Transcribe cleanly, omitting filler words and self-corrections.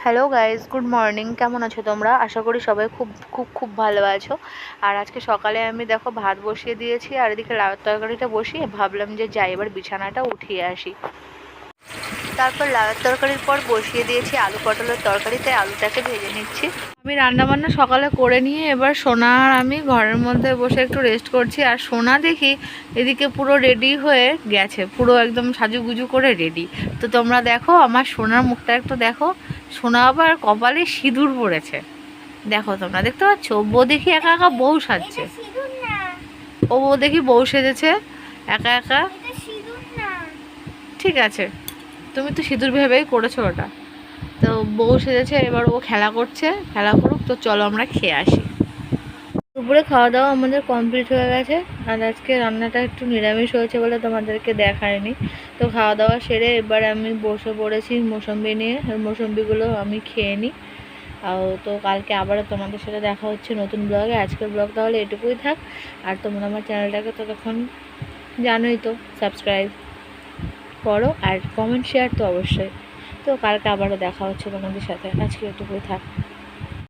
Hello guys, good morning. কেমন আছো তোমরা? আশা করি সবাই খুব খুব খুব ভালো আছো। আর আজকে সকালে আমি দেখো ভাত বসিয়ে দিয়েছি, আর এদিকে লাউয়ের তরকারিটা বসিয়ে ভাবলাম যে যাই এবার বিছানাটা উঠিয়ে আসি। তারপর লাউয়ের তরকারির পর বসিয়ে দিয়েছি আলু পটলের তরকারি, তাই আলুটাকে ভেজে নিচ্ছি। আমি রান্নাবান্না সকালে করে নিয়ে এবার সোনা আর আমি ঘরের মধ্যে বসে একটু রেস্ট করছি। আর সোনা দেখি এদিকে পুরো রেডি হয়ে গেছে, পুরো একদম সাজুগুজু করে রেডি। তো তোমরা দেখো আমার সোনার মুখটা একটু দেখো। সোনা আবার কপালে সিঁদুর পড়েছে, দেখো তোমরা দেখতে পাচ্ছ। বউ দেখি একা একা বউ সাজছে, ও বউ দেখি বউ সেজেছে একা একা। ঠিক আছে, তুমি তো সিঁদুর ভেবেই করেছো ওটা। তো বউ সেজেছে, এবার ও খেলা করছে, খেলা করুক। তো চলো আমরা খেয়ে আসি। দুপুরে খাওয়া দাওয়া আমাদের কমপ্লিট হয়ে গেছে। আর আজকে রান্নাটা একটু নিরামিষ হয়েছে বলে তোমাদেরকে দেখায়নি। তো খাওয়া দাওয়া সেরে এবার আমি বসে পড়েছি মৌসম্বি নিয়ে, আর মৌসম্বিগুলো আমি খেয়ে নিই। তো কালকে আবারও তোমাদের সাথে দেখা হচ্ছে নতুন ব্লগে। আজকের ব্লগ তাহলে এটুকুই থাক। আর তোমরা আমার চ্যানেলটাকে ততক্ষণ জানোই তো, সাবস্ক্রাইব করো আর কমেন্ট শেয়ার তো অবশ্যই। তো কালকে আবারও দেখা হচ্ছে তোমাদের সাথে, আজকে এটুকুই থাক।